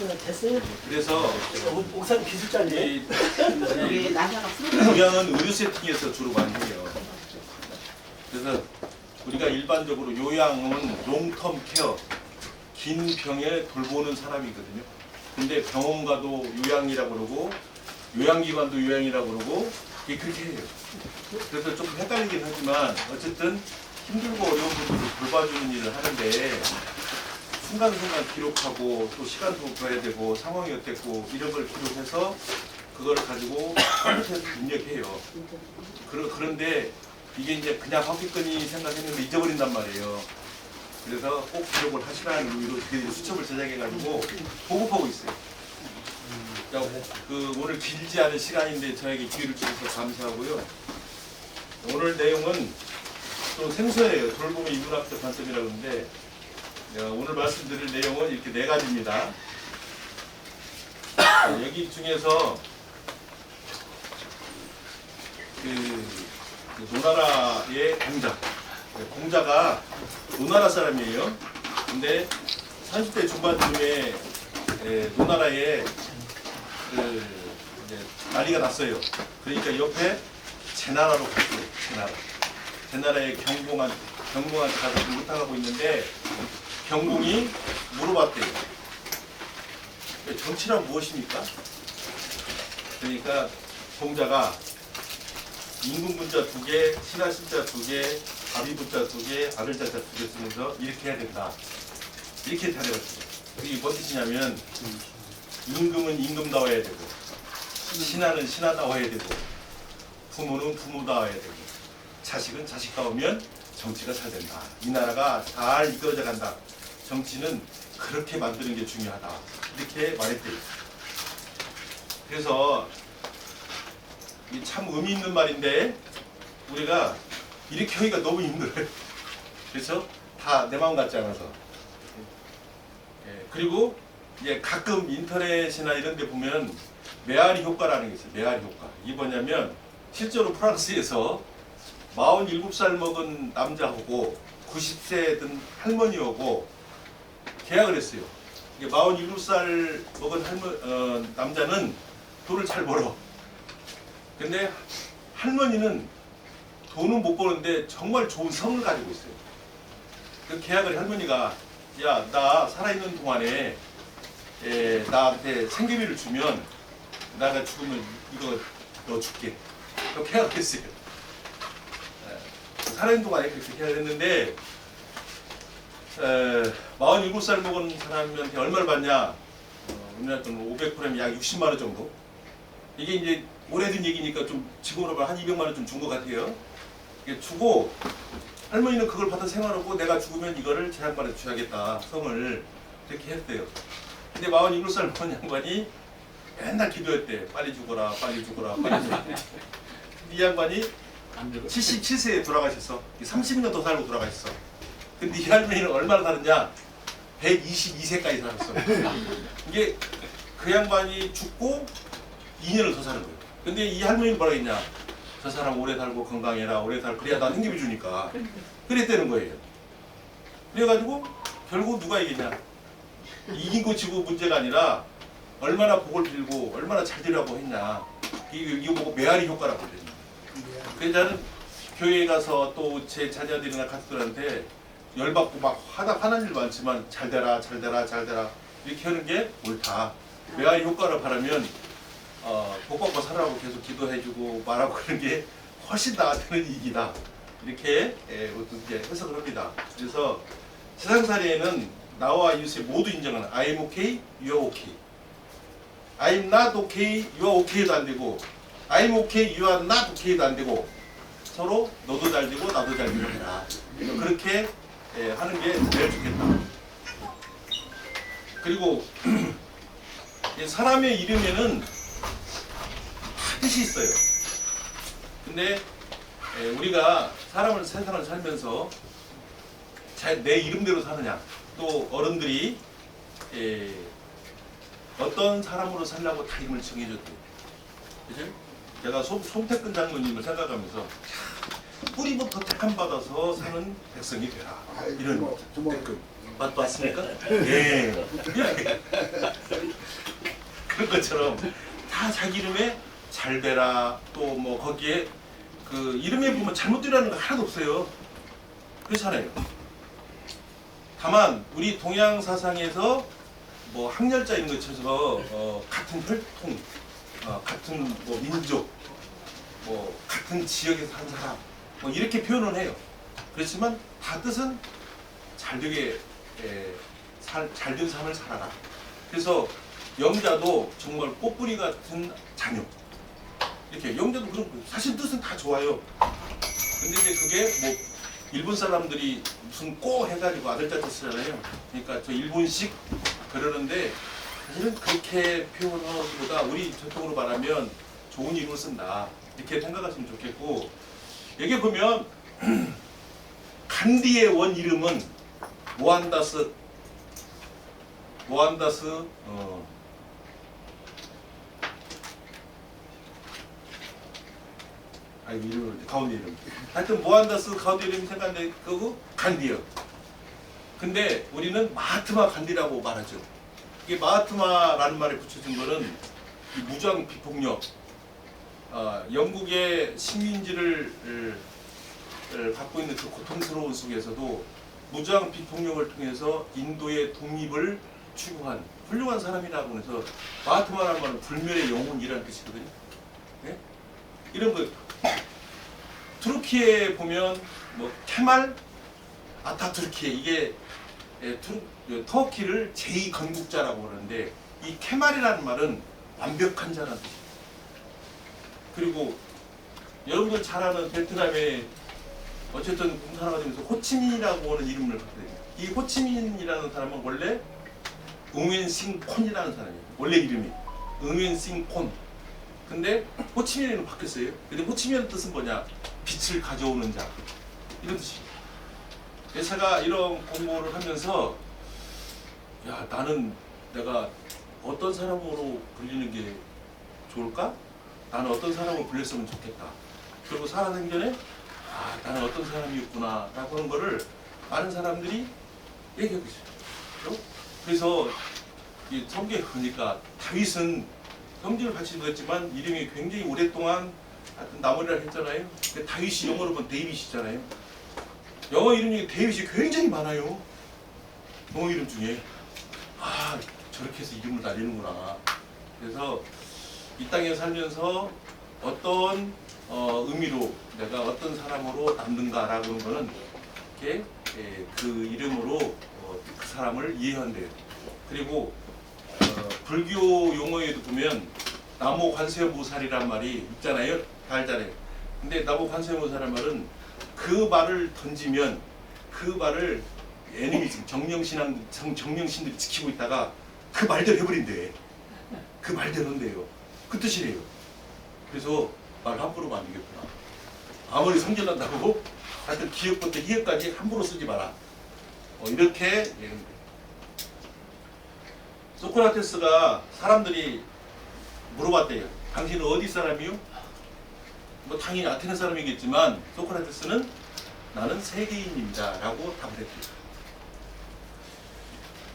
됐어요. 그래서 옥상 기술자인데. 이 우리 남자가 풀어. 요양은 의료 세팅에서 주로 많이 해요. 그래서 우리가 일반적으로 요양은 롱텀 케어, 긴 병에 돌보는 사람이거든요. 근데 병원 가도 요양이라고 그러고 요양기관도 요양이라고 그러고 이게 그렇게 해요. 그래서 조금 헷갈리긴 하지만 어쨌든 힘들고 어려운 분들을 돌봐주는 일을 하는데 순간순간 기록하고 또 시간도 줘야 되고 상황이 어땠고 이런 걸 기록해서 그거를 가지고 컴퓨터에서 입력해요. 그런데 이게 이제 그냥 확기건이 생각했는데 잊어버린단 말이에요. 그래서 꼭 기록을 하시라는 의미로 그 수첩을 제작해가지고 보급하고 있어요. 그 오늘 길지 않은 시간인데 저에게 기회를 주셔서 감사하고요. 오늘 내용은 좀 생소해요. 돌봄의 인문학적 관점이라고 하는데 오늘 말씀드릴 내용은 이렇게 4가지입니다. 여기 중에서 그 노나라의 공자가 노나라 사람이에요. 근데 30대 중반쯤에 노나라에 이제 난리가 났어요. 그러니까 옆에 제나라로 갔어요. 제나라의 경공한테 가서 못하고 있는데 경공이 물어봤대요. 정치란 무엇입니까? 그러니까 공자가 임금분자 2개, 신하신자 2개, 아비분자 2개, 아들자자 2개 쓰면서 이렇게 해야 된다. 이렇게 다녀갔어요. 이게 뭔 뜻이냐면 임금은 임금다워야 되고 신하는 신하다워야 되고 부모는 부모다워야 되고 자식은 자식다우면 정치가 잘 된다. 이 나라가 잘 이끌어져 간다. 정치는 그렇게 만드는 게 중요하다. 이렇게 말했대요. 그래서 참 의미 있는 말인데 우리가 이렇게 하기가 너무 힘들어요. 그래서 다 내 마음 같지 않아서. 그리고 이제 가끔 인터넷이나 이런 데 보면 메아리 효과라는 게 있어요. 메아리 효과. 이게 뭐냐면 실제로 프랑스에서 47살 먹은 남자하고 90세 든 할머니하고 계약을 했어요. 이게 47살 먹은 남자는 돈을 잘 벌어. 근데 할머니는 돈은 못 버는데 정말 좋은 성을 가지고 있어요. 그 계약을 할머니가 야, 나 살아있는 동안에 나한테 생계비를 주면 나가 죽으면 이거 너 줄게. 그 계약을 했어요. 살아있는 동안에 그렇게 계약을 했는데 47살 먹은 사람한테 얼마를 받냐? 우리나라 돈 500g에 약 60만 원 정도. 이게 이제 오래된 얘기니까 좀 지금으로 한 200만 원 좀 준 것 같아요. 이게 주고 할머니는 그걸 받아 생활하고 내가 죽으면 이거를 제 양반에 줘야겠다. 성을 이렇게 했대요. 근데 47살 먹은 양반이 맨날 기도했대. 빨리 죽어라, 빨리 죽어라, 빨리 죽어라. 이 양반이 77세에 돌아가셨어. 30년 더 살고 돌아가셨어. 근데 이 할머니는 얼마나 사느냐? 122세까지 살았어. 이게 그 양반이 죽고 2년을 더 사는 거예요. 근데 이 할머니는 뭐라 했냐? 저 사람 오래 살고 건강해라, 오래 살고 그래야 나 생기비 주니까. 그랬다는 거예요. 그래가지고 결국 누가 이기냐? 이긴 거 지고 문제가 아니라 얼마나 복을 빌고 얼마나 잘 되라고 했냐. 이거 보고 메아리 효과라고 그러거든요. 그래서 나는 교회에 가서 또 제 자녀들이나 가족들한테 열받고 막 화난 일 많지만 잘 되라, 잘 되라, 잘 되라 이렇게 하는 게 옳다. 메아리 효과를 바라면 복받고 살라고 계속 기도해주고 말하고 그런 게 훨씬 나한테는 이익이다. 이렇게 어떻게 해석을 합니다. 그래서 세상살이에는 나와 이웃이 모두 인정하는 I'm okay, you're okay. I'm not okay, you're okay도 안 되고 I'm okay, you are not okay도 안 되고 서로 너도 잘 되고 나도 잘 되고 해라. 그렇게 하는 게 제일 좋겠다. 그리고 사람의 이름에는 뜻이 있어요. 근데 우리가 세상을 살면서 내 이름대로 사느냐, 또 어른들이 어떤 사람으로 살려고 다 이름을 정해줬대요. 그죠? 제가 손태근 장로님을 생각하면서 뿌리부터 택함 받아서 사는 백성이 되라. 이런 댓글 맞습니까? 예. 그런 것처럼 다 자기 이름에 잘 되라 또 뭐 거기에 그 이름에 보면 잘못되라는 거 하나도 없어요. 그렇잖아요. 다만 우리 동양 사상에서 뭐 학렬자 이런 거 쳐서 같은 혈통, 같은 뭐 민족, 뭐 같은 지역에서 한 사람 뭐 이렇게 표현을 해요. 그렇지만 다 뜻은 잘되게 잘된 삶을 살아라. 그래서 영자도 정말 꽃뿌리 같은 자녀. 이렇게 영자도 그런 거예요. 사실 뜻은 다 좋아요. 근데 이제 그게 뭐 일본 사람들이 무슨 꼬 해가지고 아들자 뜻이잖아요. 그러니까 저 일본식 그러는데 사실은 그렇게 표현하는 것보다 우리 전통으로 말하면 좋은 이름을 쓴다. 이렇게 생각하시면 좋겠고 여기 보면 간디의 원 이름은 모한다스 이름 가운데 이름. 하여튼 모한다스 가운데 이름이 생각나는데 그거 간디요. 근데 우리는 마하트마 간디라고 말하죠. 이게 마하트마라는 말에 붙여진 거는 이 무장 비폭력, 영국의 식민지를 갖고 있는 그 고통스러운 속에서도 무장 비폭력을 통해서 인도의 독립을 추구한 훌륭한 사람이라고 해서 마하트마라는 말은 불멸의 영혼이라는 뜻이거든요. 네? 이런 거 투르키에 보면 뭐 케말 아타투르키 이게 터키를 제2건국자라고 그러는데 이 케말이라는 말은 완벽한 자라는 뜻이에요. 그리고 여러분들 잘 아는 베트남에 어쨌든 공산화가 되면서 호치민이라고 하는 이름을 갖게 됩니다. 이 호치민이라는 사람은 원래 응웬싱콘이라는 사람이에요. 원래 이름이 응웬싱콘. 근데 호치민으로 바뀌었어요. 근데 호치민의 뜻은 뭐냐? 빛을 가져오는 자 이런 뜻이에요. 그래서 제가 이런 공부를 하면서 야 나는 내가 어떤 사람으로 불리는 게 좋을까? 나는 어떤 사람으로 불렸으면 좋겠다. 그리고 살아생전에 나는 어떤 사람이었구나 라고 하는 거를 많은 사람들이 얘기하고 있어요. 그래서 이 성경에 보니까 다윗은 성질을 같이 읽었지만 이름이 굉장히 오랫동안 하여튼 나무리라 했잖아요. 다윗이 영어로 보면 데이빗이잖아요. 영어 이름 중에 데이빗이 굉장히 많아요. 영어 이름 중에 저렇게 해서 이름을 날리는구나. 그래서 이 땅에 살면서 어떤 의미로 내가 어떤 사람으로 남는가라고 하는 거는 이렇게 그 이름으로 그 사람을 이해한대요. 그리고 불교 용어에도 보면 나무 관세음보살이란 말이 있잖아요. 다 알잖아요. 근데 나무 관세음보살이란 말은 그 말을 던지면 그 말을 애니미즘 정령신들이 지키고 있다가 그 말대로 해버린대. 그 말대로 한대요. 그 뜻이래요. 그래서 말 함부로 하면 안 되겠구나. 아무리 성질난다고 하여튼 기역부터 희역까지 함부로 쓰지 마라. 이렇게 소크라테스가 사람들이 물어봤대요. 당신은 어디 사람이요? 뭐 당연히 아테네 사람이겠지만 소크라테스는 나는 세계인입니다 라고 답을 했대요.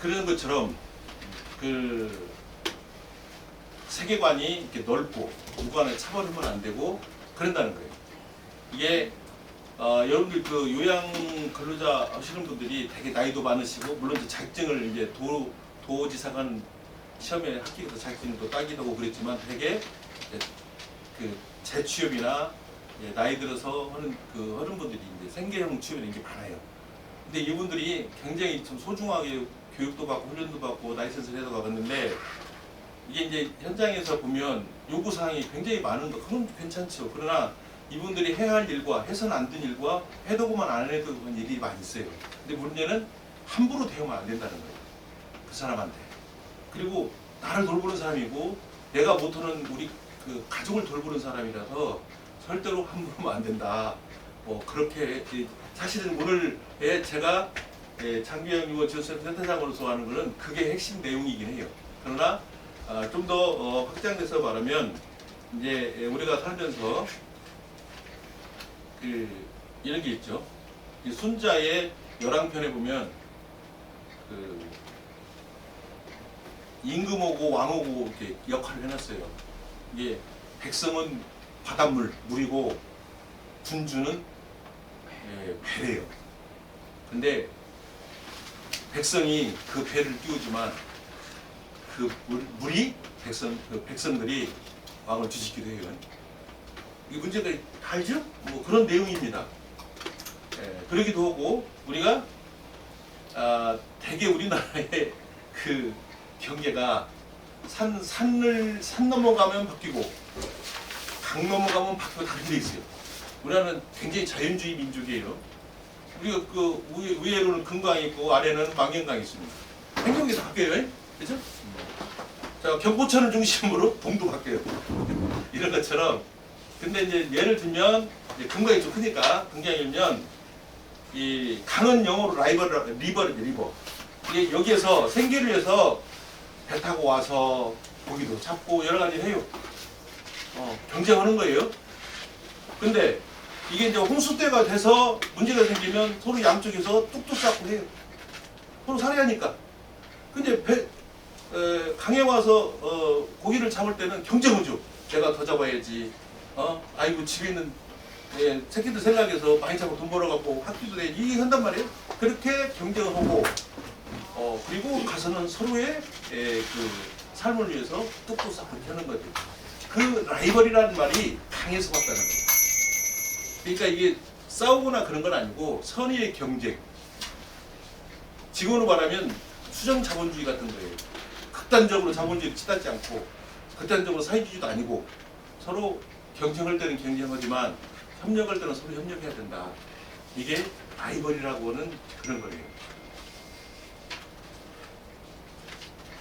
그런 것처럼 그 세계관이 이렇게 넓고 누구와는 차별하면 안 되고 그런다는 거예요. 이게 여러분들 그 요양 근로자 하시는 분들이 되게 나이도 많으시고 물론 이제 자격증을 이제 도지사관 시험에 합격해서 자격증도 따기도 하고 그랬지만 되게 그 재취업이나 나이 들어서 하는 그 어른분들이 이제 생계형 취업이 게 많아요. 근데 이분들이 굉장히 좀 소중하게 교육도 받고 훈련도 받고 라이센스를 해서 가봤는데 이게 이제 현장에서 보면 요구사항이 굉장히 많은 거 그건 괜찮죠. 그러나 이분들이 해야 할 일과 해서는 안 된 일과 해도고만 안 해도 그런 일이 많이 있어요. 근데 문제는 함부로 대우면 안 된다는 거예요. 그 사람한테. 그리고 나를 돌보는 사람이고 내가 못하는 우리 그 가족을 돌보는 사람이라서 절대로 함부로 하면 안 된다. 뭐 그렇게 사실은 오늘 제가 장기영 의원 지원센터장으로서 하는 거는 그게 핵심 내용이긴 해요. 그러나 좀 더 확장돼서 말하면 이제 우리가 살면서 그 이런 게 있죠. 순자의 열왕편에 보면 그 임금오고 왕오고 이렇게 역할을 해놨어요. 이게 백성은 바닷물, 물이고 군주는 배래요. 근데 백성이 그 배를 띄우지만 그 물이 백성들이 왕을 뒤집기도 해요. 이 문제가 알죠? 뭐 그런 내용입니다. 그러기도 하고 우리가 대개 우리나라의 그 경계가 산 넘어가면 바뀌고 강 넘어가면 바뀌고 다른 데 있어요. 우리나라는 굉장히 자연주의 민족이에요. 우리가 그 위에로는 금강이 있고 아래는 망경강이 있습니다. 행경이 다 바뀌어요. 그죠? 자, 경포천을 중심으로 동도 바뀌어요. 이런 것처럼. 근데 이제 예를 들면 이제 금강이 좀 크니까 금강이면 이 강은 영어로 리버죠. 이게 여기에서 생계를 위해서 배 타고 와서 고기도 잡고 여러 가지 해요. 경쟁하는 거예요. 근데 이게 이제 홍수 때가 돼서 문제가 생기면 서로 양쪽에서 뚝뚝 쌓고 해요. 서로 살아야 하니까. 근데 강에 와서 고기를 잡을 때는 경쟁하죠. 내가 더 잡아야지. 아이고 집에 있는 새끼들 생각해서 많이 잡고 돈 벌어갖고 학교도 내야지. 이게 한단 말이에요. 그렇게 경쟁을 하고 그리고 가서는 서로의 그 삶을 위해서 뚝뚝 쌓고 하는 거죠. 그 라이벌이라는 말이 강에서 왔다는 거예요. 그러니까 이게 싸우거나 그런 건 아니고 선의의 경쟁. 지금으로 말하면 수정 자본주의 같은 거예요. 극단적으로 자본주의를 치닫지 않고 극단적으로 사회주의도 아니고 서로 경쟁할 때는 경쟁하지만 협력할 때는 서로 협력해야 된다. 이게 라이벌이라고는 그런 거예요.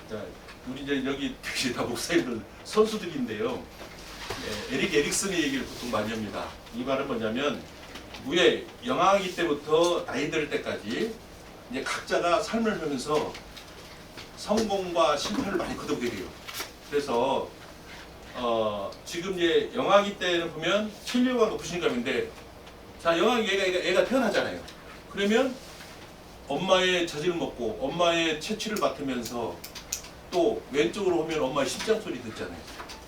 자, 우리 이제 여기 다 목사님들 선수들인데요. 에릭 에릭슨의 얘기를 보통 많이 합니다. 이 말은 뭐냐면 위에 영아기 때부터 나이 들 때까지 이제 각자가 삶을 하면서 성공과 실패를 많이 거듭게 돼요. 그래서 지금 이제 영아기 때는 보면 신령함과 부신감인데, 자 영아기 애가 태어나잖아요. 그러면 엄마의 젖을 먹고 엄마의 채취를 맡으면서 또 왼쪽으로 오면 엄마의 심장 소리 듣잖아요.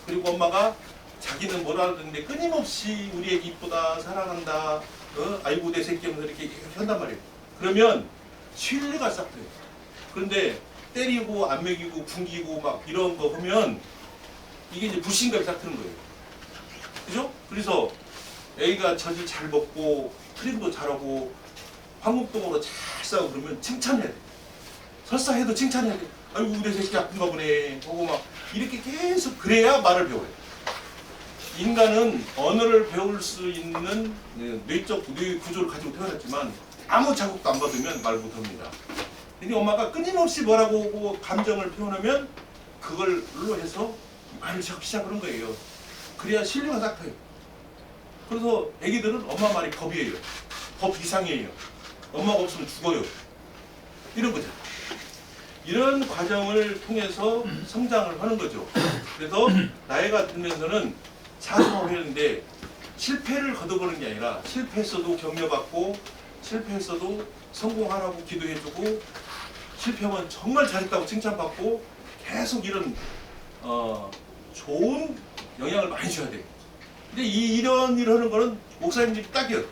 그리고 엄마가 자기는 뭐라 하는데 끊임없이 우리 애기 이쁘다, 사랑한다, 아이고 내 새끼 하면서 이렇게 한단 말이에요. 그러면 신뢰가 싹 돼요. 그런데 때리고 안 먹이고 굶기고 막 이런 거 보면 이게 이제 불신감이 싹 트는 거예요. 그죠? 그래서 애기가 젖을 잘 먹고 트림도 잘하고 황금똥으로 잘 싸우고 그러면 칭찬해야 돼. 설사 해도 칭찬해야 돼. 아이고 우리 새끼 아픈가 보네 보고 막 이렇게 계속 그래야 말을 배워요. 인간은 언어를 배울 수 있는 뇌적 뇌 구조를 가지고 태어났지만 아무 자극도 안 받으면 말 못합니다. 근데 엄마가 끊임없이 뭐라고 하고 감정을 표현하면 그걸로 해서 말을 시작하는 거예요. 그래야 신뢰가 싹 타요. 그래서 애기들은 엄마 말이 법이에요. 법 이상이에요. 엄마가 없으면 죽어요. 이런 거죠. 이런 과정을 통해서 성장을 하는 거죠. 그래서 나이가 들면서는 사소하게 했는데 실패를 거둬보는 게 아니라 실패했어도 격려받고 실패했어도 성공하라고 기도해주고 실패하면 정말 잘했다고 칭찬받고 계속 이런 좋은 영향을 많이 줘야 돼요. 근데 이런 일을 하는 거는 목사님들이 딱이에요.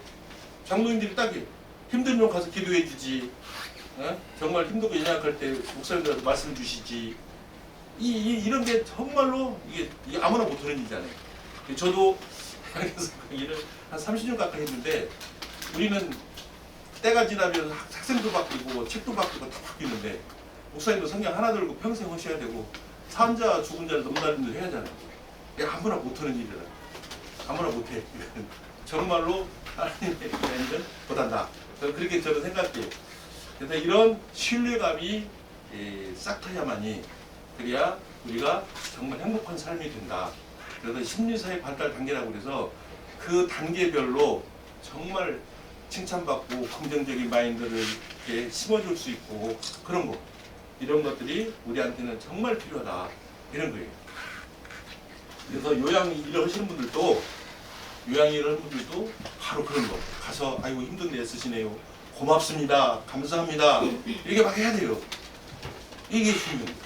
장로님들이 딱이에요. 힘들면 가서 기도해주지. 정말 힘들고 연약할 때 목사님들한테 말씀 주시지. 이런 게 정말로 이게 아무나 못하는 일이잖아요. 저도 그래서 그 일을 한 30년 가까이 했는데 우리는 때가 지나면 학생도 바뀌고 책도 바뀌고 다 바뀌는데 목사님도 성경 하나 들고 평생 하셔야 되고 산자 죽은 자를 넘나림도 해야 하잖아요. 이게 아무나 못하는 일이라. 아무나 못해. 정말로 하나님의 일은 못한다. 그렇게 저는 생각해요. 그래서 이런 신뢰감이 싹 트야만이 그래야 우리가 정말 행복한 삶이 된다. 그래서 심리사회 발달 단계라고 그래서 그 단계별로 정말 칭찬받고 긍정적인 마인드를 이렇게 심어줄 수 있고 그런 거 이런 것들이 우리한테는 정말 필요하다 이런 거예요. 그래서 요양 일을 하시는 분들도 바로 그런 거 가서 아이고 힘든데 애쓰시네요. 고맙습니다. 감사합니다. 이렇게 막 해야 돼요. 이게 중요해요.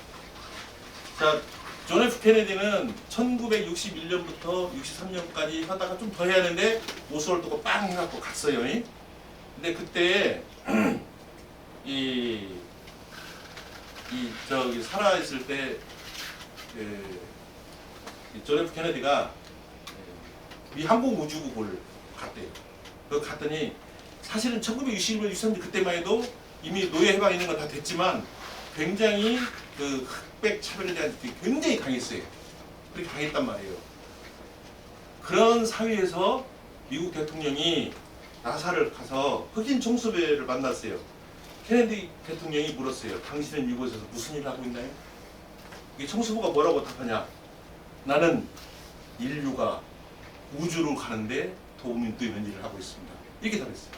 자, 존 F 케네디는 1961년부터 63년까지 하다가 좀 더 해야 하는데 오스월드가 빵 해갖고 갔어요. 근데 그때 저기 살아있을 때 존 F 케네디가 미 항공우주국을 갔대요. 그 갔더니 사실은 1961년, 63년 그때만 해도 이미 노예 해방 있는 건 다 됐지만 굉장히 그 흑백 차별에 대한 게 굉장히 강했어요. 그렇게 강했단 말이에요. 그런 사회에서 미국 대통령이 나사를 가서 흑인 청소배를 만났어요. 케네디 대통령이 물었어요. 당신은 이곳에서 무슨 일을 하고 있나요? 이 청소부가 뭐라고 답하냐? 나는 인류가 우주로 가는데 도움이 되는 일을 하고 있습니다. 이렇게 답했어요.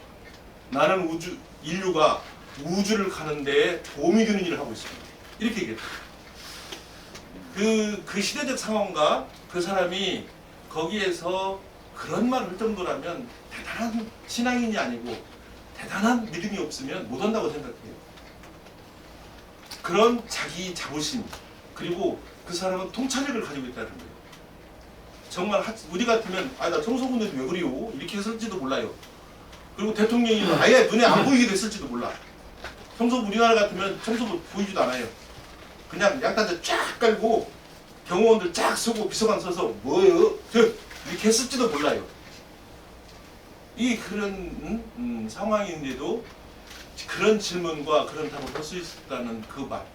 나는 인류가 우주를 가는데 도움이 되는 일을 하고 있습니다. 이렇게 얘기했어요. 그 시대적 상황과 그 사람이 거기에서 그런 말을 할 정도라면 대단한 신앙인이 아니고 대단한 믿음이 없으면 못 한다고 생각해요. 그런 자기 자부심, 그리고 그 사람은 통찰력을 가지고 있다는 거예요. 정말 우리 같으면 나 청소부인데 왜 그래요? 이렇게 했을지도 몰라요. 그리고 대통령이 아예 눈에 안 보이게 됐을지도 몰라. 청소부 우리나라 같으면 청소부 보이지도 않아요. 그냥 양단자 쫙 깔고 경호원들 쫙 서고 비서관 서서 뭐예요? 이렇게 했을지도 몰라요. 이 그런 상황인데도 그런 질문과 그런 답을 할 수 있다는 그 말,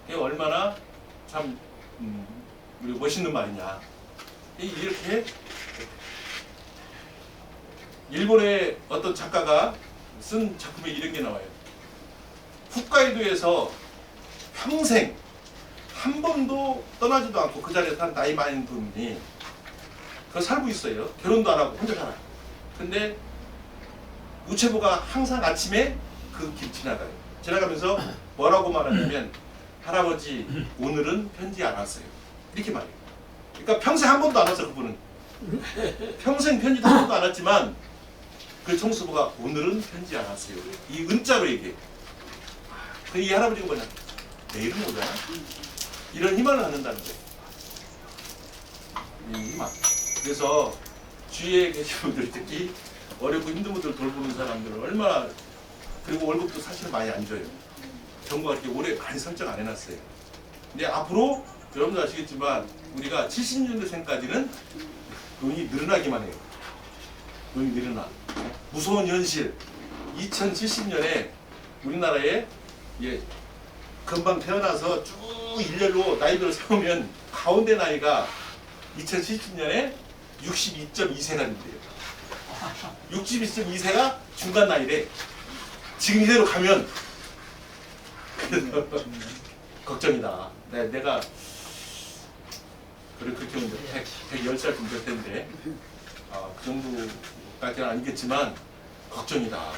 이게 얼마나 참 우리 멋있는 말이냐. 이렇게 일본의 어떤 작가가 쓴 작품에 이런 게 나와요. 홋카이도에서 평생 한 번도 떠나지도 않고 그 자리에 산 나이 많은 분이 그 살고 있어요. 결혼도 안 하고 혼자 살아요. 근데 우체부가 항상 아침에 그 길 지나가요. 지나가면서 뭐라고 말하냐면 할아버지 오늘은 편지 안 왔어요. 이렇게 말해요. 그러니까 평생 한 번도 안 왔어요. 그분은 평생 편지도 한 번도 안 왔지만 그 청소부가 오늘은 편지 안 왔어요. 이 은자로 얘기해. 이 할아버지가 뭐냐? 내일은 오잖아. 이런 희망을 갖는다는 거예요. 이 희망. 그래서 주위에 계신 분들, 특히 어렵고 힘든 분들 돌보는 사람들은 얼마나, 그리고 월급도 사실 많이 안 줘요. 정부가 이렇게 오래 많이 설정 안 해놨어요. 근데 앞으로 여러분들 아시겠지만 우리가 70년대생까지는 돈이 늘어나기만 해요. 돈이 늘어나. 무서운 현실. 2070년에 우리나라에 금방 태어나서 쭉 일렬로 나이들을 세우면 가운데 나이가 2070년에 62.2세가 된대요. 62.2세가 중간 나이래. 지금 이대로 가면 걱정이다. 내가 그렇게 110살쯤 될 텐데 그 정도까지는 아니겠지만 걱정이다.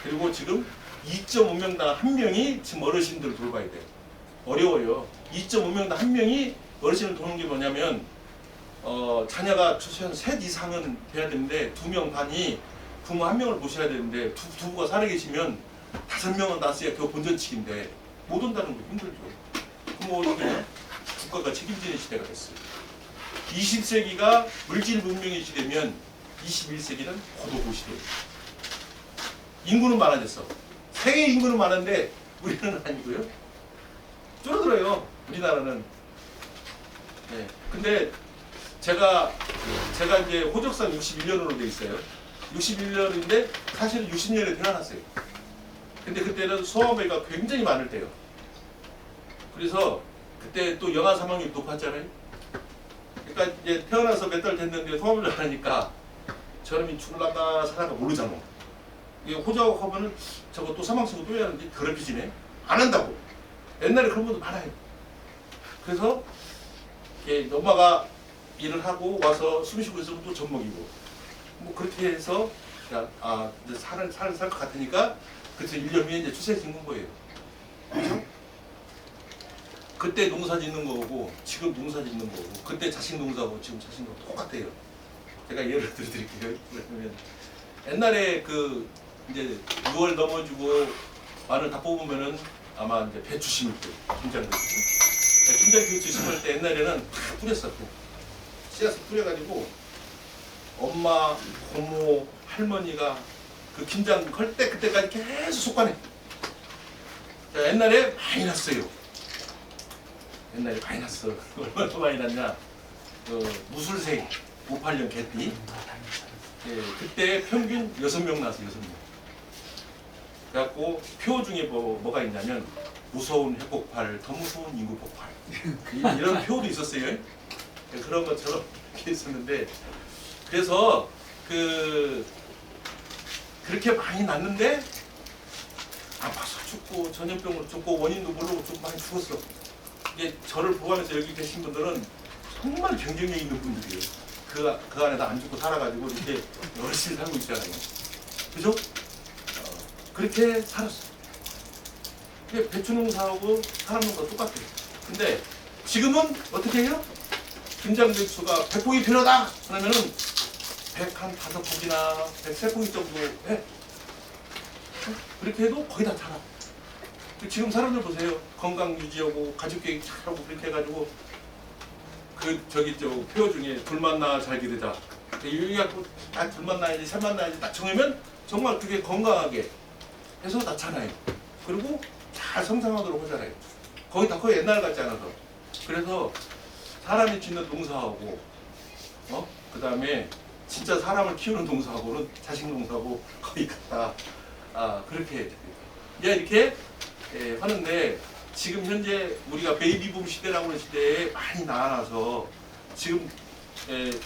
그리고 지금 2.5명당 1명이 지금 어르신들을 돌봐야 돼요. 어려워요. 2.5명당 1명이 어르신을 도는 게 뭐냐면 자녀가 최소한 셋 이상은 돼야 되는데 2명 반이 부모 1명을 모셔야 되는데 부부가 살아 계시면 5명은 낳았어야 겨우 본전치기인데 못 온다는 거 힘들죠. 그럼 어떻게 국가가 책임지는 시대가 됐어요. 20세기가 물질 문명의 시대면 21세기는 고도고 시대예요. 인구는 많아졌어. 세계 인구는 많은데 우리는 아니고요. 줄어들어요. 우리나라는. 네. 근데 제가 이제 호적상 61년으로 돼 있어요. 61년인데 사실은 60년에 태어났어요. 근데 그때는 소아배가 굉장히 많을 때요. 그래서 그때 또 영아 사망률이 높았잖아요. 그러니까 이제 태어나서 몇 달 됐는데 소아배를 안 하니까 저놈이 죽을란가 살아가 모르잖아. 이게 호적하면은 저거 또 사망 신고 또 해야 하는데 더럽히지네. 안 한다고. 옛날에 그런 분도 많아요. 그래서 엄마가 일을 하고 와서 숨 쉬고 있으면 또 젖 먹이고 뭐 그렇게 해서 이제 살 것 같으니까 그래서 1년 후에 이제 추세 짓는 거예요. 그렇죠? 그때 농사 짓는 거고 지금 농사 짓는 거고 그때 자식 농사고 지금 자식 농사 똑같아요. 제가 예를 들어드릴게요. 그러면 옛날에 이제 6월 넘어지고 마늘 다 뽑으면은 아마 이제 배추 심을 때 김장 배추. 김장김치 심을 때 옛날에는 다 뿌렸어. 씨앗을 뿌려가지고 엄마, 고모, 할머니가 그 김장 걸 때 그때까지 계속 속관해. 자, 옛날에 많이 났어요. 옛날에 많이 났어. 얼마나 많이 났냐? 무술생 58년 개띠. 예, 그때 평균 6명 나왔어. 6명. 그래갖고 표 중에 뭐가 있냐면 무서운 핵폭발, 더 무서운 인구 폭발 이런 표도 있었어요. 예, 그런 것처럼 이렇게 있었는데 그래서 그렇게 많이 났는데 아파서 죽고 전염병으로 죽고 원인도 모르고 좀 많이 죽었어. 이게 저를 보면서 여기 계신 분들은 정말 경쟁력 있는 분들이에요. 그 안에서 안 죽고 살아가지고 이렇게 열심히 살고 있잖아요. 그죠? 그렇게 살았어. 이게 배추농사하고 사람농사 똑같아요. 근데 지금은 어떻게 해요? 김장배추가 100포기 필요하다! 그러면은 105포기나 103포기 정도 해. 그렇게 해도 거의 다 자라. 지금 사람들 보세요. 건강 유지하고 가족계획 잘하고 그렇게 해가지고 표 중에 둘만 낳아 잘 기르자. 여기갖고 딱 둘만 낳아야지 셋만 낳아야지 딱 정하면 정말 그게 건강하게 해서 낳잖아요. 그리고 잘 성장하도록 하잖아요. 거의 옛날 같지 않아서. 그래서 사람이 짓는 농사하고 그 다음에 진짜 사람을 키우는 농사하고는 자식 농사하고 거의 같다. 그렇게 이렇게 하는데 지금 현재 우리가 베이비붐 시대라고 하는 시대에 많이 나아나서 지금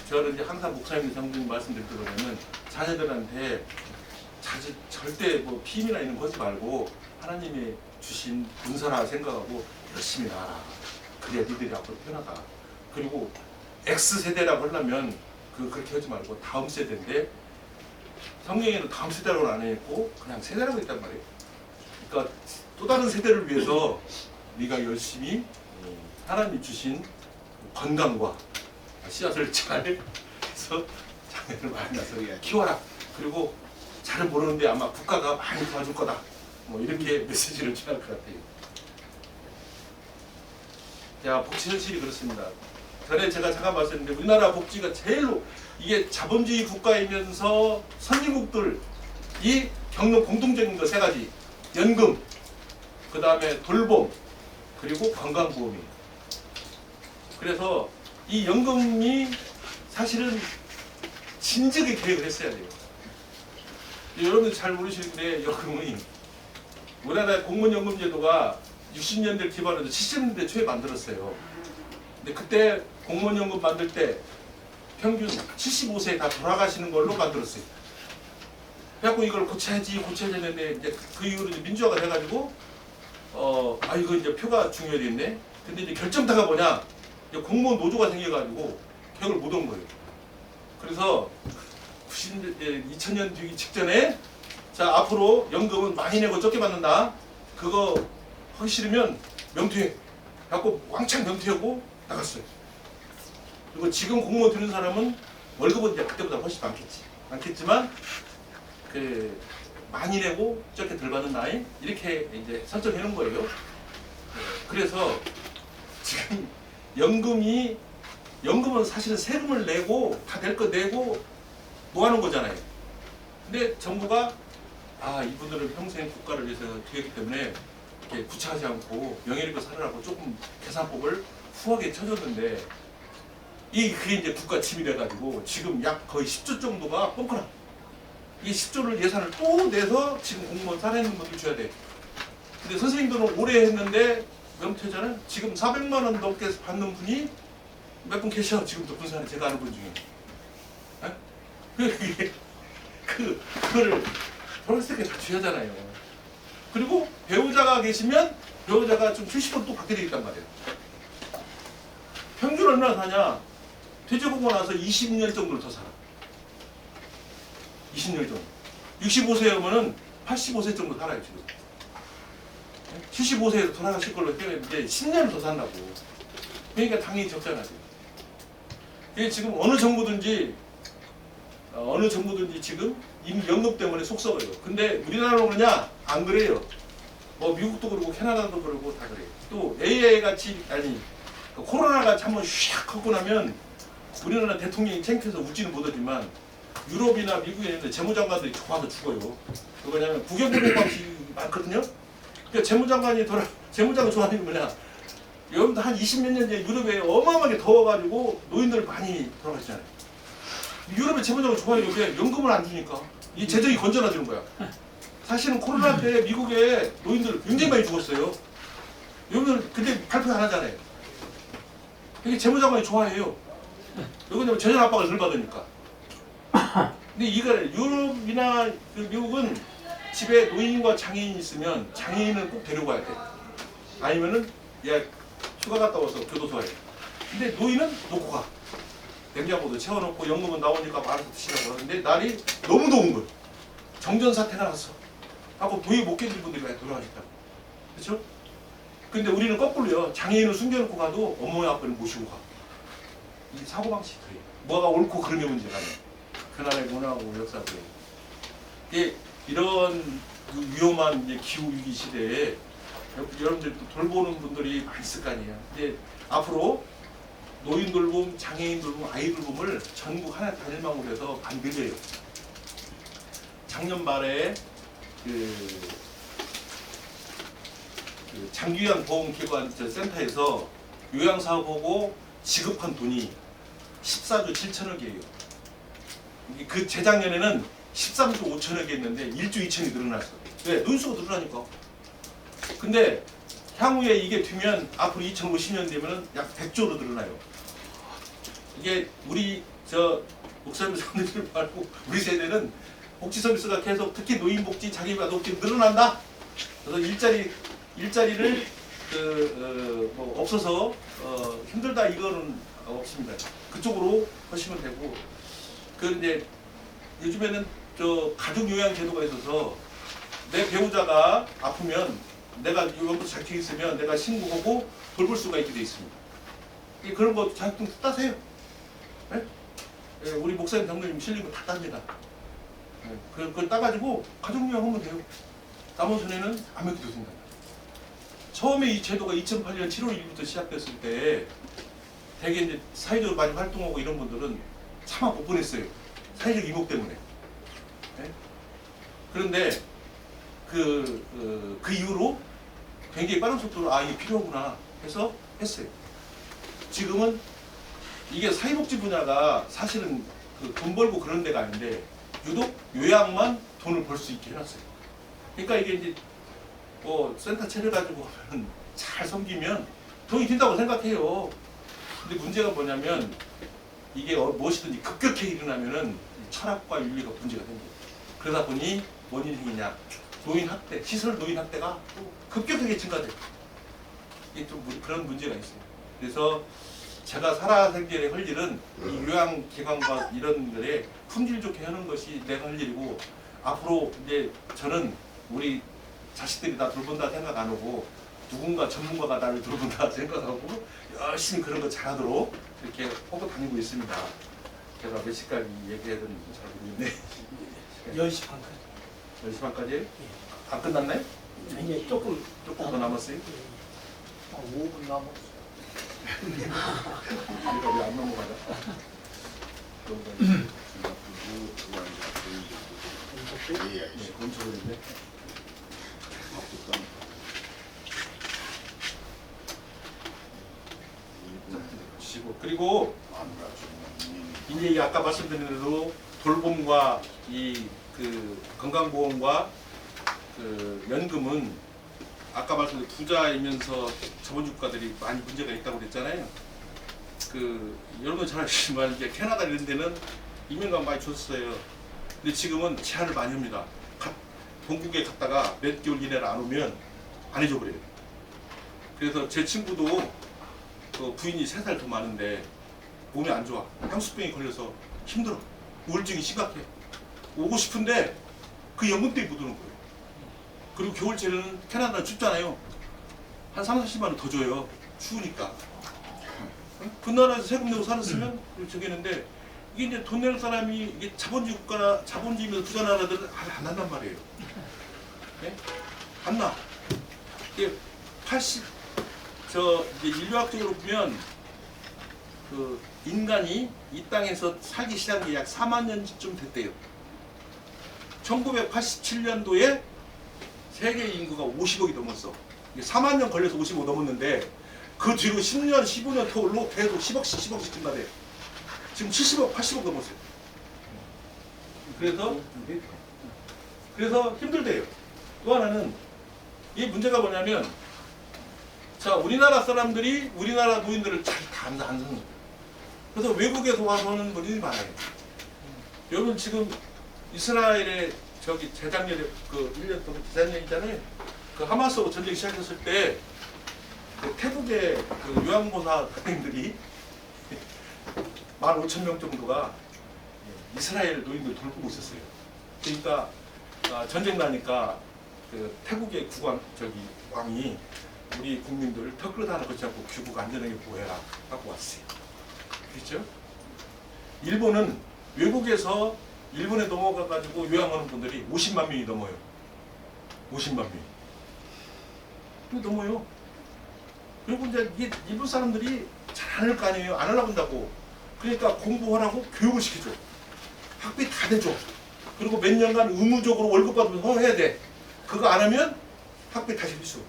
저는 이제 항상 목사님 성도님 말씀드리면 자녀들한테 절대 뭐 피임이나 이런 거 하지 말고 하나님이 주신 군사라 생각하고 열심히 나아라. 그래야 니들이 앞으로 편하다. 그리고 X세대라고 하려면 그렇게 하지 말고 다음 세대인데 성경에는 다음 세대라고는 안 했고 그냥 세대라고 했단 말이에요. 그러니까 또 다른 세대를 위해서 네가 열심히 하나님이 주신 건강과 씨앗을 잘 해서 자녀를 많이 낳아서 키워라. 그리고 잘은 모르는데 아마 국가가 많이 도와줄 거다. 뭐 이렇게 메시지를 전할 것 같아요. 자, 복지 현실이 그렇습니다. 전에 제가 잠깐 말씀드렸는데 우리나라 복지가 제일로 이게 자본주의 국가이면서 선진국들이 겪는 공통적인 거 세 가지. 연금, 그 다음에 돌봄, 그리고 건강보험이에요. 그래서 이 연금이 사실은 진즉에 계획을 했어야 돼요. 여러분들 잘 모르시는데 연금이 우리나라 공무원연금제도가 60년대를 기반으로 70년대 초에 만들었어요. 근데 그때 공무원연금 만들 때 평균 75세에 다 돌아가시는 걸로 만들었어요. 그래갖고 이걸 고쳐야 되는데 이제 그 이후로 이제 민주화가 돼가지고 이거 이제 표가 중요하겠네. 근데 이제 결정타가 뭐냐? 이제 공무원 노조가 생겨가지고 개혁을 못 한 거예요. 그래서 2000년 되기 직전에 자 앞으로 연금은 많이 내고 적게 받는다. 그거 하기 싫으면 명퇴해. 갖고 왕창 명퇴하고 나갔어요. 그리고 지금 공무원 드는 사람은 월급은 이제 그때보다 훨씬 많겠지만 많이 내고 적게 덜 받는 나이 이렇게 이제 설정해 놓은 거예요. 그래서 지금 연금은 사실은 세금을 내고 다 낼 거 내고 모아놓은 거잖아요. 근데 정부가 이분들은 평생 국가를 위해서 되었기 때문에 이렇게 구차하지 않고 명예롭게 살아라고 조금 계산법을 후하게 쳐줬는데 그게 이제 국가 침이 돼가지고 지금 약 거의 10조 정도가 뻥커나. 이 10조를 예산을 또 내서 지금 공무원 살아있는 분들 줘야 돼. 근데 선생님들은 오래 했는데 명퇴자는 지금 400만 원 넘게 받는 분이 몇 분 계셔. 지금도 군산에 제가 아는 분 중에. 그거를 결혼했을 때 다 줘야잖아요. 그리고 배우자가 계시면 배우자가 좀 70% 또 받게 되겠단 말이에요. 평균 얼마나 사냐? 퇴직하고 나서 20년 정도를 더 살아. 20년 정도. 65세면은 85세 정도 살아요, 지금. 75세에서 돌아가실 걸로 때문에 10년을 더 산다고. 그러니까 당연히 적잖아요. 이게 지금 어느 정부든지 지금 이미 연금 때문에 속 썩어요. 근데 우리나라로 그러냐? 안 그래요. 뭐 미국도 그러고 캐나다도 그러고 다 그래요. 또 AA 같이 아니 그 코로나가 한번 샥 하고 나면 우리나라 대통령이 창피해서 웃지는 못하지만 유럽이나 미국에 있는 재무장관들이 좋아서 죽어요. 그거냐면 국영공공 방식이 많거든요. 그러니까 재무장관 좋아하는 게 뭐냐? 여러분들 한 20몇 년 전에 유럽에 어마어마하게 더워가지고 노인들 많이 돌아가시잖아요. 유럽의 재무장관 좋아해요. 왜? 연금을 안 주니까. 이 재정이 건전해지는 거야. 사실은 코로나 때 미국에 노인들 굉장히 많이 죽었어요. 여러분들 근데 발표 안 하잖아요. 이게 재무장관이 좋아해요. 이거는 재정 압박을 덜 받으니까. 근데 이걸 유럽이나 그 미국은 집에 노인과 장애인이 있으면 장애인은 꼭 데려가야 돼. 아니면은 야 휴가 갔다 와서 교도소에. 근데 노인은 놓고 가. 냉장고도 채워놓고 연금은 나오니까 말아서 드시라고 하는데 날이 너무 더운 거예요. 정전사태가 났어. 하고 도저히 못 견딜 분들이 많이 돌아가셨다고. 그렇죠? 근데 우리는 거꾸로요. 장애인을 숨겨놓고 가도 어머니 아빠를 모시고 가. 이 사고방식이 그래요. 뭐가 옳고 그름의 문제가 아니에요. 그날의 문화하고 역사도. 이런 그 위험한 이제 기후위기 시대에 여러분들 돌보는 분들이 많이 있을 거 아니에요. 근데 앞으로 노인 돌봄, 장애인 돌봄, 아이 돌봄을 전국 하나 단일망으로 해서 만들어요. 작년 말에 그 장기요양 보험기관 센터에서 요양사고고 지급한 돈이 14조 7천억이에요. 그 재작년에는 13조 5천억이 했는데 1조 2천이 늘어났어. 왜? 노인수가 늘어나니까. 근데 향후에 이게 되면 앞으로 2050년 되면은 약 100조로 늘어나요. 이게 우리 목사님 선생님 말고 우리 세대는 복지 서비스가 계속 특히 노인 복지, 자기가 복지 늘어난다. 그래서 일자리를 뭐 없어서 힘들다 이거는 없습니다. 그쪽으로 하시면 되고. 이제 요즘에는 가족 요양 제도가 있어서 내 배우자가 아프면 내가 요양부 자격이 있으면 내가 신고하고 돌볼 수가 있게 돼 있습니다. 그런 거 자격증 따세요. 네? 네, 우리 목사님 장로님 실린 거 다 땁니다. 네, 그걸 따가지고 가족 요양하면 돼요. 남은 손해는 안 맡겨도 된다. 처음에 이 제도가 2008년 7월 1일부터 시작됐을 때 되게 이제 사회적으로 많이 활동하고 이런 분들은 차마 못 보냈어요. 사회적 이목 때문에. 네? 그런데 그 이후로 굉장히 빠른 속도로 이게 필요하구나 해서 했어요. 지금은 이게 사회복지 분야가 사실은 돈 벌고 그런 데가 아닌데 유독 요양만 돈을 벌 수 있게 해놨어요. 그러니까 이게 이제 뭐 센터 차려가지고 잘 섬기면 돈이 든다고 생각해요. 근데 문제가 뭐냐면 이게 무엇이든지 급격하게 일어나면은 철학과 윤리가 문제가 생겨요. 그러다 보니 뭔 일이 생기냐? 노인 학대, 시설 노인 학대가 또 급격하게 증가돼요. 이게 좀 그런 문제가 있어요. 그래서 제가 살아생전에 할 일은 이 요양기관과 이런 데에 품질 좋게 하는 것이 내가 할 일이고, 앞으로 이제 저는 우리 자식들이 다 돌본다 생각 안 하고 누군가 전문가가 나를 돌본다 생각하고 열심히 그런 거 잘하도록 이렇게 하고 다니고 있습니다. 제가 몇 시까지 얘기해야 되는지 잘 모르겠네. 10시 반까지. 10시 반까지? 다 끝났나요? 이제 조금 조금 더 남았어요? 5분 남았어. 우리가 왜 안 넘어가냐? 네, 멈춰버렸네 그리고 이제 이 아까 말씀드린 대로 돌봄과 이 건강보험과 연금은 아까 말씀드린 부자이면서 자본주가들이 많이 문제가 있다고 그랬잖아요. 여러분 잘 아시지만 이제 캐나다 이런 데는 이민감 많이 줬어요. 근데 지금은 제한을 많이 합니다. 본국에 갔다가 몇 개월 이내로 안 오면 안 해줘 그래요. 그래서 제 친구도 부인이 3살 더 많은데 몸이 안 좋아. 향수병이 걸려서 힘들어. 우울증이 심각해. 오고 싶은데 그 연금 때문에 못 오는 거예요. 그리고 겨울철에는 캐나다는 춥잖아요. 한 30, 40만 원 더 줘요. 추우니까. 그 나라에서 세금 내고 살았으면 저기 했는데, 이게 이제 돈 낼 사람이 이게 자본주의 국가나 자본주의면서 부자 나라들은 안 한단 말이에요. 네? 안 나. 이게 80 이제 인류학적으로 보면 그 인간이 이 땅에서 살기 시작한 게 약 4만 년쯤 됐대요. 1987년도에 세계 인구가 50억이 넘었어. 4만 년 걸려서 50억 넘었는데 그 뒤로 10년, 15년 토울로 계속 10억씩, 10억씩 증가돼. 지금 70억, 80억 넘었어요. 그래서 힘들대요. 또 하나는 이 문제가 뭐냐면, 자, 우리나라 사람들이 우리나라 노인들을 잘 다 안 사는 거예요. 그래서 외국에서 와서 하는 분들이 많아요. 여러분 지금 이스라엘에 저기 재작년에 그 1년 동안 재작년이잖아요. 그 하마스 전쟁 시작했을 때 그 태국의 그 요양보사 선생님들이 15,000명 정도가 이스라엘 노인들 돌보고 있었어요. 그러니까 전쟁 나니까 그 태국의 왕이 우리 국민들을 턱걸어 하나 걷지 않고 귀국 안전하게 보호해라 하고 왔어요. 그렇죠? 일본은 외국에서 일본에 넘어가가지고 요양하는 분들이 50만 명이 넘어요. 50만 명이. 또 넘어요. 그리고 이제 이게 일본 사람들이 잘 안 할 거 아니에요. 안 하려고 한다고. 그러니까 공부하라고 교육을 시켜줘. 학비 다 내줘. 그리고 몇 년간 의무적으로 월급 받으면서 해야 돼. 그거 안 하면 학비 다시 필수.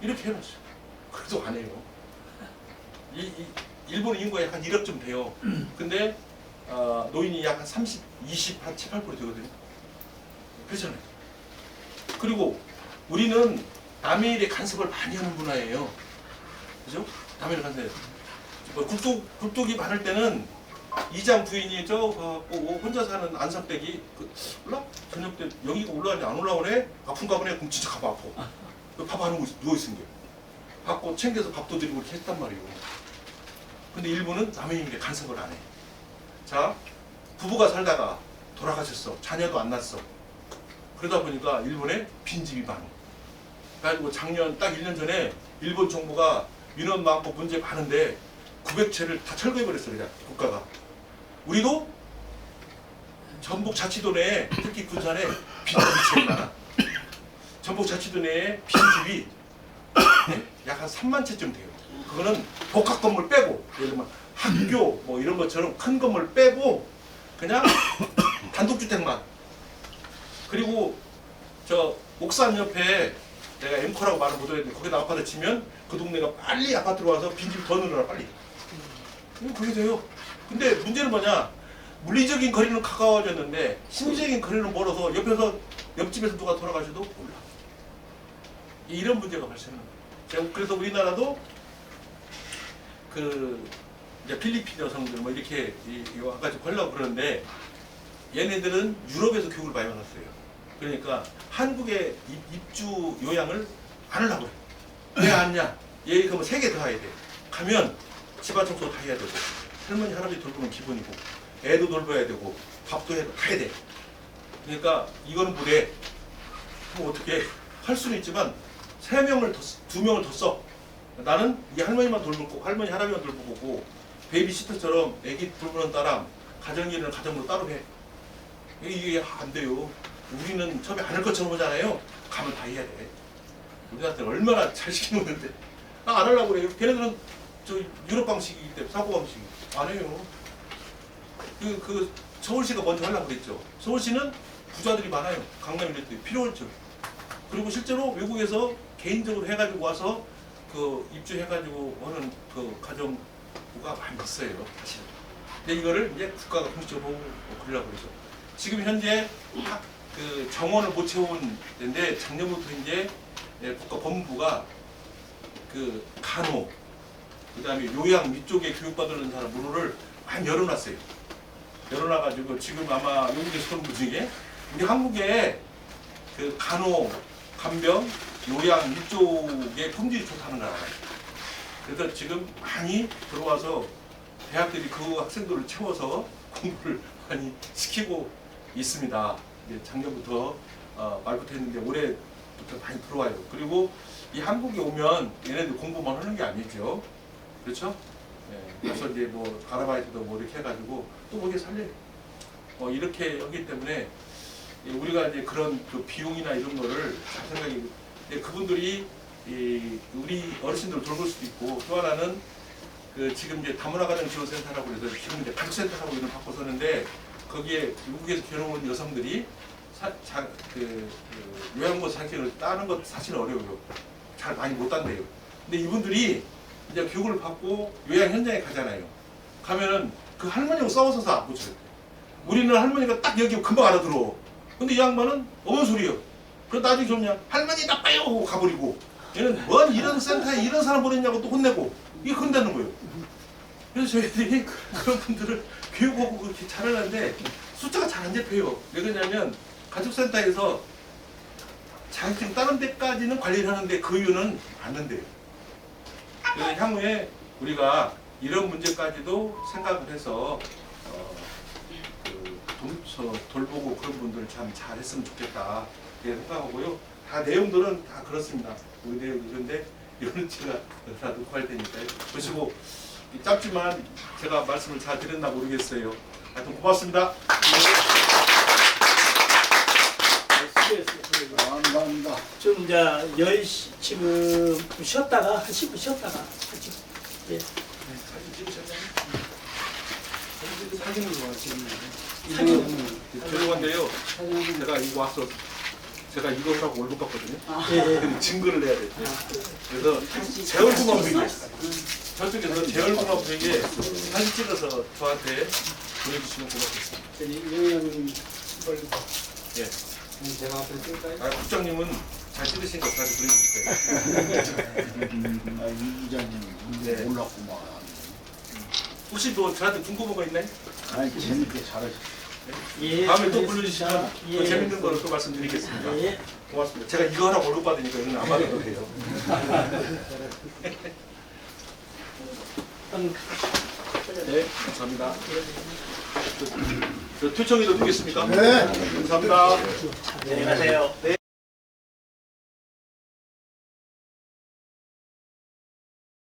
이렇게 해놨어요. 그래도 안 해요. 일본 인구가 약 한 1억쯤 돼요. 근데 노인이 약 한 30, 20, 한 7, 8% 되거든요. 그렇잖아요. 그리고 우리는 남의 일에 간섭을 많이 하는 문화예요. 그죠? 남의 일에 간섭해요. 굴뚝이 많을 때는 이장 부인이 혼자 사는 안산댁이 올라? 저녁 때 여기가 올라가는데 안 올라오네? 아픈가 보네? 그럼 진짜 가봐 아파. 밥 안 하고 누워있은 거예요. 받고 챙겨서 밥도 드리고 이렇게 했단 말이에요. 근데 일본은 남의 일에 간섭을 안 해. 자, 부부가 살다가 돌아가셨어. 자녀도 안 낳았어. 그러다 보니까 일본에 빈집이 많아. 그래가지고 작년 딱 1년 전에 일본 정부가 민원 많고 문제 많은데 900채를 다 철거해버렸어. 그냥 국가가. 우리도 전북자치도 내에 특히 군산에 빈집이 제일 많아. 전북자치도 내에 빈집이 약 한 3만 채쯤 돼요. 그거는 복합 건물 빼고, 예를 들면 학교 뭐 이런 것처럼 큰 건물 빼고 그냥 단독주택만. 그리고 저 옥산 옆에 내가 엠코라고 말을 못하겠는데 거기다 아파트 치면 그 동네가 빨리 아파트로 와서 빈집이 더 늘어나 빨리. 그게 돼요. 근데 문제는 뭐냐? 물리적인 거리는 가까워졌는데 심리적인 거리는 멀어서 옆집에서 누가 돌아가셔도 몰라. 이런 문제가 발생하는 거예요. 그래서 우리나라도 이제 필리핀 여성들 뭐 이렇게 와가지고 걸려고 그러는데 얘네들은 유럽에서 교육을 많이 받았어요. 그러니까 한국에 입주 요양을 안 하려고 해요. 왜 안 냐? 얘 그러면 3개 더 해야 돼. 가면 집안 청소 다 해야 되고 할머니 할아버지 돌보는 기본이고 애도 돌봐야 되고 밥도 해야 돼. 그러니까 이거는 못해. 그럼 어떻게 할 수는 있지만 2명을 더 써. 나는 이 할머니만 돌보고 할머니 할아버지만 돌보고 베이비시터처럼 애기 돌보는 사람 가정일을 가정으로 따로 해. 이게 안 돼요. 우리는 처음에 안 할 것처럼 보잖아요. 가면 다 해야 돼. 우리한테 얼마나 잘 시켜놓는데 안 하려고 그래요. 걔네들은 저 유럽 방식이기 때문에 사고 방식이 안 해요. 서울시가 먼저 하려고 그랬죠. 서울시는 부자들이 많아요. 강남 이랬더니 필요했죠. 그리고 실제로 외국에서 개인적으로 해가지고 와서 입주해가지고 하는 가정부가 많이 있어요. 사실. 근데 이거를 이제 국가가 공식적으로 그러려고 그러죠. 지금 현재 정원을 못 채운 데인데 작년부터 이제 국가법무부가 간호, 그다음에 요양 위쪽에 교육받는 사람 문호를 많이 열어놨어요. 열어놔가지고 지금 아마 외국에서 그런 분 중에 우리 한국에 간호, 간병, 요양 이쪽에 품질이 좋다는 걸 알아요. 그래서 지금 많이 들어와서 대학들이 그 학생들을 채워서 공부를 많이 시키고 있습니다. 이제 작년부터 말부터 했는데 올해부터 많이 들어와요. 그리고 이 한국에 오면 얘네들 공부만 하는 게 아니죠. 그렇죠? 그래서 이제 뭐 아르바이트도 뭐 이렇게 해가지고 또 거기에 살려요. 이렇게 하기 때문에 우리가 이제 그런 비용이나 이런 거를 잘 생각해. 그분들이 우리 어르신들 돌볼 수도 있고 또 하나는 그 지금 이제 다문화가정 지원센터라고 해서 지금 이제 가족센터라고 이름 바꿔서는데 거기에 외국에서 결혼한 여성들이 요양보 자격을 따는 것 사실 어려워요. 잘 많이 못 딴대요. 근데 이분들이 이제 교육을 받고 요양 현장에 가잖아요. 가면은 그 할머니하고 싸워서 안 붙여요. 우리는 할머니가 딱 여기 금방 알아들어. 근데 이 양반은 어느 소리요. 그래서 나중에 그냥 할머니 나빠요 하고 가버리고 얘는 뭔 이런 센터에 이런 사람 보냈냐고 또 혼내고 이게 혼내는 거예요. 그래서 저희들이 그런 분들을 교육하고 그렇게 잘하는데 숫자가 잘 안 잡혀요. 왜 그러냐면 가족센터에서 자격증 따는 데까지는 관리를 하는데 그 이유는 않는데요. 그래서 향후에 우리가 이런 문제까지도 생각을 해서 돌보고 그런 분들을 참 잘했으면 좋겠다 이렇게 생각하고요. 다 내용들은 다 그렇습니다. 우리 내용 이런데 이거는 제가 다 녹화할 테니까요. 보시고 짧지만 제가 말씀을 잘 드렸나 모르겠어요. 하여튼 고맙습니다. 감사합니다. 좀 이제 10시 지금 쉬었다가 한 10분 쉬었다가 같이 예. 사진 찍으셨나요? 사진을 지금 죄송한데요. 제가 이거 와서 제가 이거 하라고 월급 받거든요. 예, 예. 근데 증거를 내야 돼요. 그래서 제 얼굴만 보이게 저쪽에서 제 얼굴만 보이게 사진 찍어서 저한테 보내주시면 고맙겠습니다. 영양님 예. 제가 앞에 쓸까요? 아, 국장님은 잘 찍으시니까 저한테 보내주실 거예요. 이 기자님 네. 몰랐구만. 혹시 뭐 저한테 궁금한 거 있나요? 아니 재밌게 잘하셨어. 예, 다음에 또 알겠습니다. 불러주시면 예. 더 재밌는 거를 또 말씀드리겠습니다. 예. 고맙습니다. 제가 이거 하라고 월급 받으니까 이건 안 받아도 돼요. 네, 감사합니다. 저 투청이도 되겠습니까? 네. 감사합니다. 안녕히 가세요. 네.